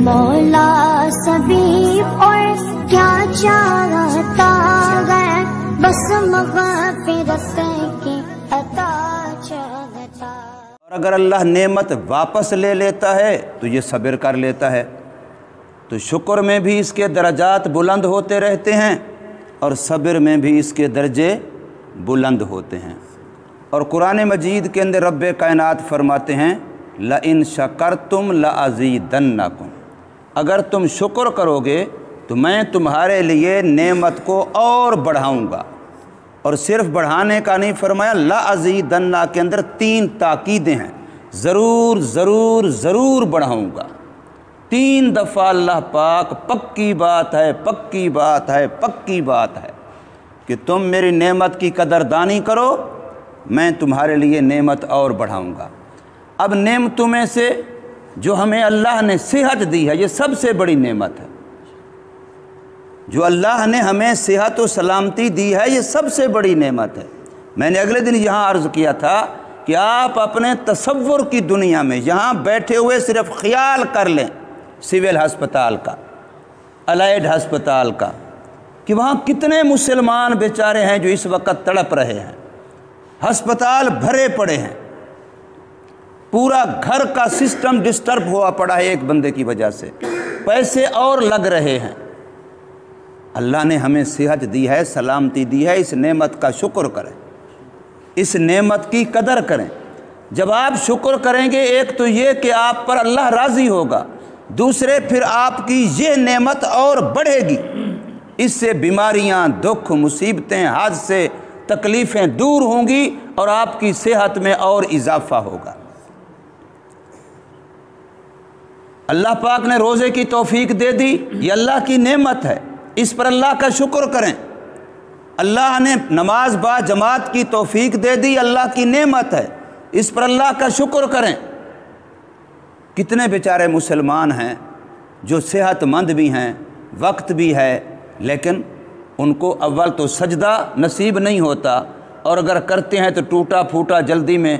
مولا سبھی اور کیا چاہتا ہے، بس مغفرت کی عطا چاہتا۔ اور اگر اللہ نعمت واپس لے لیتا ہے تو یہ صبر کر لیتا ہے، تو شکر میں بھی اس کے درجات بلند ہوتے رہتے ہیں اور صبر میں بھی اس کے درجے بلند ہوتے ہیں۔ اور قرآن مجید کے اندر رب کائنات فرماتے ہیں لَإِن شَكَرْتُمْ لَأَزِيدَنَّكُمْ، اگر تم شکر کرو گے تو میں تمہارے لیے نعمت کو اور بڑھاؤں گا۔ اور صرف بڑھانے کا نہیں فرمایا، لَأَزِيدَنَّ کے اندر 3 تاکیدیں ہیں، ضرور ضرور ضرور بڑھاؤں گا۔ 3 دفعہ اللہ پاک پکی بات ہے، پکی بات ہے، پکی بات ہے کہ تم میری نعمت کی قدردانی کرو، میں تمہارے لیے نعمت اور بڑھاؤں گا۔ اب نعمتوں میں سے جو ہمیں اللہ نے صحت دی ہے، یہ سب سے بڑی نعمت ہے۔ جو اللہ نے ہمیں صحت و سلامتی دی ہے، یہ سب سے بڑی نعمت ہے۔ میں نے اگلے دن یہاں عرض کیا تھا کہ آپ اپنے تصور کی دنیا میں یہاں بیٹھے ہوئے صرف خیال کر لیں سول ہسپتال کا، الائڈ ہسپتال کا، کہ وہاں کتنے مسلمان بیچارے ہیں جو اس وقت تڑپ رہے ہیں۔ ہسپتال بھرے پڑے ہیں، پورا گھر کا سسٹم ڈسٹرب ہوا پڑا ہے ایک بندے کی وجہ سے، پیسے اور لگ رہے ہیں۔ اللہ نے ہمیں صحت دی ہے، سلامتی دی ہے، اس نعمت کا شکر کریں، اس نعمت کی قدر کریں۔ جب آپ شکر کریں گے، ایک تو یہ کہ آپ پر اللہ راضی ہوگا، دوسرے پھر آپ کی یہ نعمت اور بڑھے گی، اس سے بیماریاں، دکھ، مصیبتیں، حادثے، تکلیفیں دور ہوں گی اور آپ کی صحت میں اور اضافہ ہوگا۔ اللہ پاک نے روزے کی توفیق دے دی، یہ اللہ کی نعمت ہے، اس پر اللہ کا شکر کریں۔ اللہ نے نماز با جماعت کی توفیق دے دی، اللہ کی نعمت ہے، اس پر اللہ کا شکر کریں۔ کتنے بیچارے مسلمان ہیں جو صحت مند بھی ہیں، وقت بھی ہے، لیکن ان کو اول تو سجدہ نصیب نہیں ہوتا، اور اگر کرتے ہیں تو ٹوٹا پھوٹا جلدی میں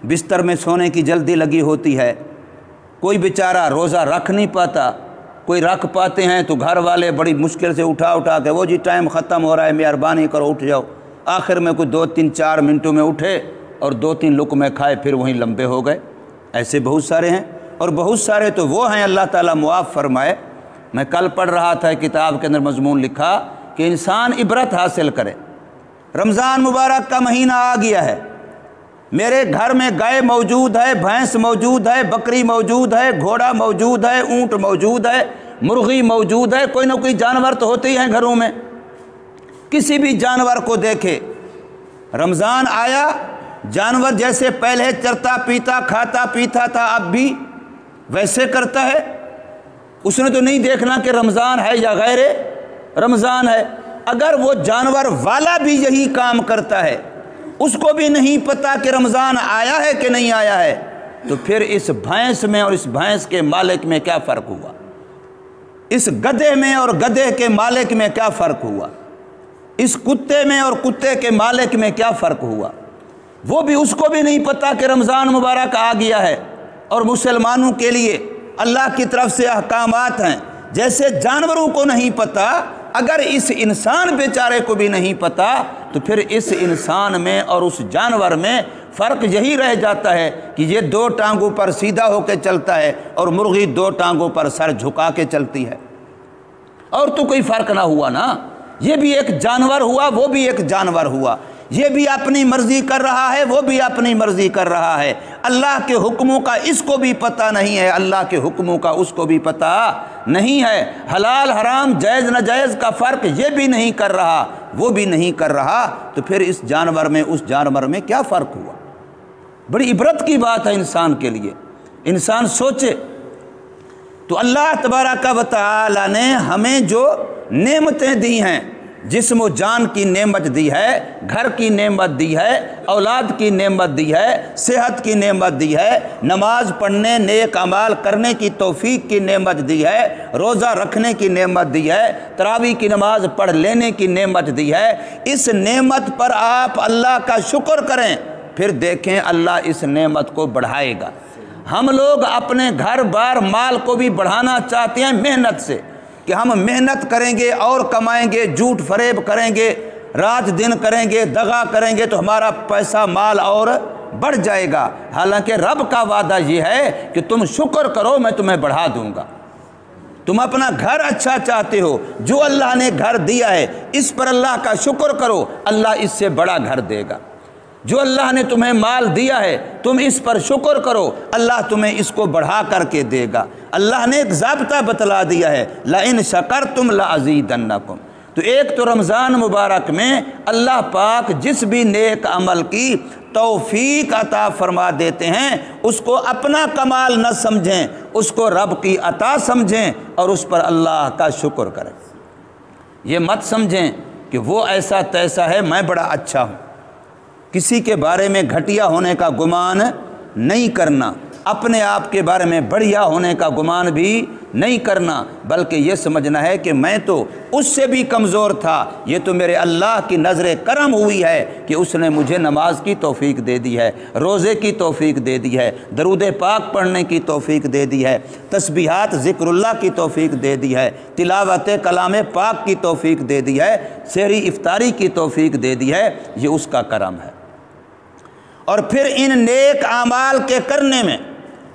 بستر میں سونے کی جلدی لگی ہوتی ہے۔ کوئی بیچارہ روزہ رکھ نہیں پاتا، کوئی رکھ پاتے ہیں تو گھر والے بڑی مشکل سے اٹھا کے وہ جی ٹائم ختم ہو رہا ہے، مہربانی کرو اٹھ جاؤ۔ آخر میں کوئی 2-3-4 منٹوں میں اٹھے اور 2-3 لقمے کھائے، پھر وہیں لمبے ہو گئے۔ ایسے بہت سارے ہیں، اور بہت سارے تو وہ ہیں اللہ تعالیٰ معاف فرمائے۔ میں کل پڑھ رہا تھا کتاب کے اندر مضمون لکھا کہ انسان عبرت حاصل کرے۔ رمضان مبارک کا مہینہ آ گیا ہے، میرے گھر میں گائے موجود ہے، بھینس موجود ہے، بکری موجود ہے، گھوڑا موجود ہے، اونٹ موجود ہے، مرغی موجود ہے، کوئی نہ کوئی جانور تو ہوتے ہی ہیں گھروں میں۔ کسی بھی جانور کو دیکھے، رمضان آیا، جانور جیسے پہلے چرتا پیتا کھاتا پیتا تھا اب بھی ویسے کرتا ہے۔ اس نے تو نہیں دیکھنا کہ رمضان ہے یا غیر رمضان ہے۔ اگر وہ جانور والا بھی یہی کام کرتا ہے، اس کو بھی نہیں پتا کہ رمضان آیا ہے کہ نہیں آیا ہے، تو پھر اس بھینس میں اور اس بھینس کے مالک میں کیا فرق ہوا؟ اس گدھے میں اور گدھے کے مالک میں کیا فرق ہوا؟ اس کتے میں اور کتے کے مالک میں کیا فرق ہوا؟ وہ بھی، اس کو بھی نہیں پتا کہ رمضان مبارک آ گیا ہے۔ اور مسلمانوں کے لیے اللہ کی طرف سے احکامات ہیں، جیسے جانوروں کو نہیں پتا، اگر اس انسان بیچارے کو بھی نہیں پتا تو پھر اس انسان میں اور اس جانور میں فرق یہی رہ جاتا ہے کہ یہ 2 ٹانگوں پر سیدھا ہو کے چلتا ہے اور مرغی 2 ٹانگوں پر سر جھکا کے چلتی ہے۔ اور تو کوئی فرق نہ ہوا نا، یہ بھی ایک جانور ہوا، وہ بھی ایک جانور ہوا، یہ بھی اپنی مرضی کر رہا ہے، وہ بھی اپنی مرضی کر رہا ہے۔ اللہ کے حکموں کا اس کو بھی پتہ نہیں ہے، اللہ کے حکموں کا اس کو بھی پتہ نہیں ہے۔ حلال حرام جائز ناجائز کا فرق یہ بھی نہیں کر رہا، وہ بھی نہیں کر رہا، تو پھر اس جانور میں اس جانور میں کیا فرق ہوا؟ بڑی عبرت کی بات ہے انسان کے لیے، انسان سوچے۔ تو اللہ تبارک و تعالی نے ہمیں جو نعمتیں دی ہیں، جسم و جان کی نعمت دی ہے، گھر کی نعمت دی ہے، اولاد کی نعمت دی ہے، صحت کی نعمت دی ہے، نماز پڑھنے، نیک اعمال کرنے کی توفیق کی نعمت دی ہے، روزہ رکھنے کی نعمت دی ہے، تراویح کی نماز پڑھ لینے کی نعمت دی ہے۔ اس نعمت پر آپ اللہ کا شکر کریں، پھر دیکھیں اللہ اس نعمت کو بڑھائے گا۔ ہم لوگ اپنے گھر بار مال کو بھی بڑھانا چاہتے ہیں محنت سے، کہ ہم محنت کریں گے اور کمائیں گے، جھوٹ فریب کریں گے، رات دن کریں گے، دغا کریں گے تو ہمارا پیسہ مال اور بڑھ جائے گا۔ حالانکہ رب کا وعدہ یہ ہے کہ تم شکر کرو میں تمہیں بڑھا دوں گا۔ تم اپنا گھر اچھا چاہتے ہو، جو اللہ نے گھر دیا ہے اس پر اللہ کا شکر کرو، اللہ اس سے بڑا گھر دے گا۔ جو اللہ نے تمہیں مال دیا ہے تم اس پر شکر کرو، اللہ تمہیں اس کو بڑھا کر کے دے گا۔ اللہ نے ایک ضابطہ بتلا دیا ہے، لَإِن شَكَرْتُمْ لَأَزِيدَنَّكُمْ۔ تو ایک تو رمضان مبارک میں اللہ پاک جس بھی نیک عمل کی توفیق عطا فرما دیتے ہیں اس کو اپنا کمال نہ سمجھیں، اس کو رب کی عطا سمجھیں اور اس پر اللہ کا شکر کریں۔ یہ مت سمجھیں کہ وہ ایسا تیسا ہے، میں بڑا اچھا ہوں۔ کسی کے بارے میں گھٹیا ہونے کا گمان نہیں کرنا، اپنے آپ کے بارے میں بڑھیا ہونے کا گمان بھی نہیں کرنا، بلکہ یہ سمجھنا ہے کہ میں تو اس سے بھی کمزور تھا، یہ تو میرے اللہ کی نظر کرم ہوئی ہے کہ اس نے مجھے نماز کی توفیق دے دی ہے، روزے کی توفیق دے دی ہے، درود پاک پڑھنے کی توفیق دے دی ہے، تسبیحات ذکر اللہ کی توفیق دے دی ہے، تلاوت کلام پاک کی توفیق دے دی ہے، سحری افطاری کی توفیق دے دی ہے، یہ اس کا کرم ہے۔ اور پھر ان نیک اعمال کے کرنے میں،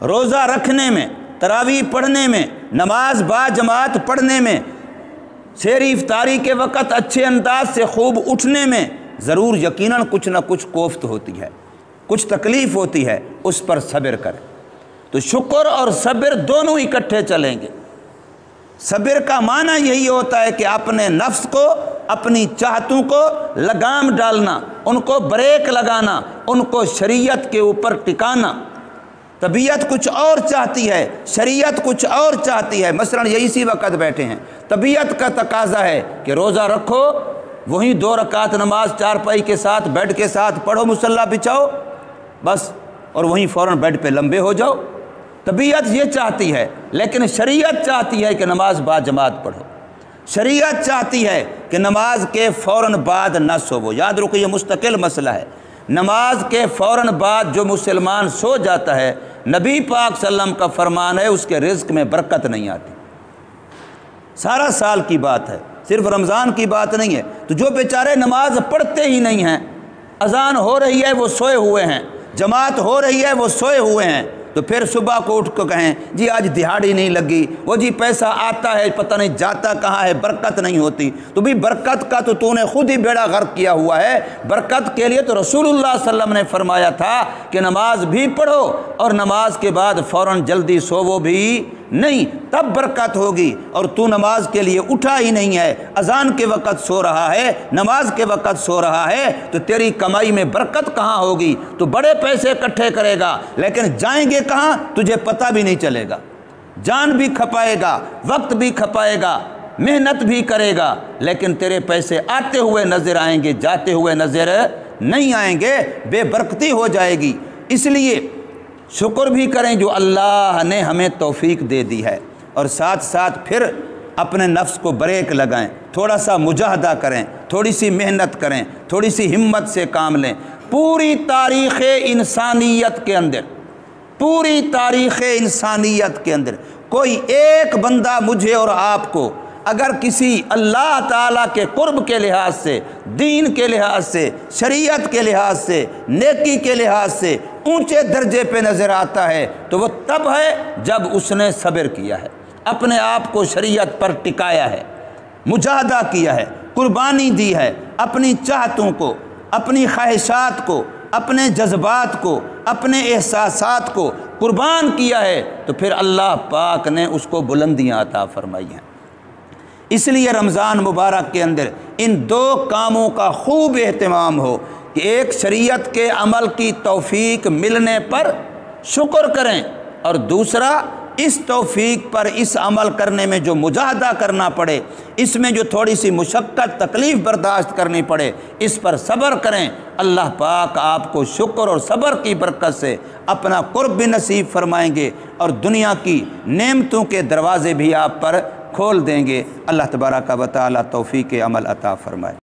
روزہ رکھنے میں، تراویح پڑھنے میں، نماز با جماعت پڑھنے میں، سحری افطاری کے وقت اچھے انداز سے خوب اٹھنے میں ضرور یقیناً کچھ نہ کچھ کوفت ہوتی ہے، کچھ تکلیف ہوتی ہے، اس پر صبر کریں۔ تو شکر اور صبر دونوں اکٹھے چلیں گے۔ صبر کا معنی یہی ہوتا ہے کہ اپنے نفس کو، اپنی چاہتوں کو لگام ڈالنا، ان کو بریک لگانا، ان کو شریعت کے اوپر ٹکانا۔ طبیعت کچھ اور چاہتی ہے، شریعت کچھ اور چاہتی ہے۔ مثلا یہ اسی وقت بیٹھے ہیں، طبیعت کا تقاضا ہے کہ روزہ رکھو، وہیں 2 رکعت نماز چارپائی کے ساتھ بیڈ کے ساتھ پڑھو، مصلی بچھاؤ بس، اور وہیں فوراً بیڈ پہ لمبے ہو جاؤ۔ طبیعت یہ چاہتی ہے، لیکن شریعت چاہتی ہے کہ نماز با جماعت پڑھو۔ شریعت چاہتی ہے کہ نماز کے فوراً بعد نہ سوو۔ یاد رکھو یہ مستقل مسئلہ ہے۔ نماز کے فوراً بعد جو مسلمان سو جاتا ہے، نبی پاک صلی اللہ علیہ وسلم کا فرمان ہے اس کے رزق میں برکت نہیں آتی۔ سارا سال کی بات ہے، صرف رمضان کی بات نہیں ہے۔ تو جو بیچارے نماز پڑھتے ہی نہیں ہیں، اذان ہو رہی ہے وہ سوئے ہوئے ہیں، جماعت ہو رہی ہے وہ سوئے ہوئے ہیں، تو پھر صبح کو اٹھ کو کہیں جی آج دہاڑی نہیں لگی، وہ جی پیسہ آتا ہے پتہ نہیں جاتا کہاں ہے، برکت نہیں ہوتی۔ تو بھی برکت کا تو نے خود ہی بیڑا غرق کیا ہوا ہے۔ برکت کے لیے تو رسول اللہ صلی اللہ علیہ وسلم نے فرمایا تھا کہ نماز بھی پڑھو اور نماز کے بعد فوراً جلدی سوو بھی نہیں، تب برکت ہوگی۔ اور تو نماز کے لیے اٹھا ہی نہیں ہے، اذان کے وقت سو رہا ہے، نماز کے وقت سو رہا ہے، تو تیری کمائی میں برکت کہاں ہوگی؟ تو بڑے پیسے اکٹھے کرے گا لیکن جائیں گے کہاں تجھے پتہ بھی نہیں چلے گا۔ جان بھی کھپائے گا، وقت بھی کھپائے گا، محنت بھی کرے گا، لیکن تیرے پیسے آتے ہوئے نظر آئیں گے، جاتے ہوئے نظر نہیں آئیں گے، بے برکتی ہو جائے گی۔ اس لیے شکر بھی کریں جو اللہ نے ہمیں توفیق دے دی ہے، اور ساتھ ساتھ پھر اپنے نفس کو بریک لگائیں، تھوڑا سا مجاہدہ کریں، تھوڑی سی محنت کریں، تھوڑی سی ہمت سے کام لیں۔ پوری تاریخ انسانیت کے اندر، پوری تاریخ انسانیت کے اندر کوئی ایک بندہ مجھے اور آپ کو اگر کسی اللہ تعالیٰ کے قرب کے لحاظ سے، دین کے لحاظ سے، شریعت کے لحاظ سے، نیکی کے لحاظ سے اونچے درجے پہ نظر آتا ہے تو وہ تب ہے جب اس نے صبر کیا ہے، اپنے آپ کو شریعت پر ٹکایا ہے، مجاہدہ کیا ہے، قربانی دی ہے، اپنی چاہتوں کو، اپنی خواہشات کو، اپنے جذبات کو، اپنے احساسات کو قربان کیا ہے، تو پھر اللہ پاک نے اس کو بلندیاں عطا فرمائی ہیں۔ اس لیے رمضان مبارک کے اندر ان 2 کاموں کا خوب اہتمام ہو کہ ایک شریعت کے عمل کی توفیق ملنے پر شکر کریں، اور دوسرا اس توفیق پر اس عمل کرنے میں جو مجاہدہ کرنا پڑے، اس میں جو تھوڑی سی مشقت تکلیف برداشت کرنی پڑے، اس پر صبر کریں۔ اللہ پاک آپ کو شکر اور صبر کی برکت سے اپنا قرب بھی نصیب فرمائیں گے اور دنیا کی نعمتوں کے دروازے بھی آپ پر کھول دیں گے۔ اللہ تبارک و تعالی توفیق عمل عطا فرمائے۔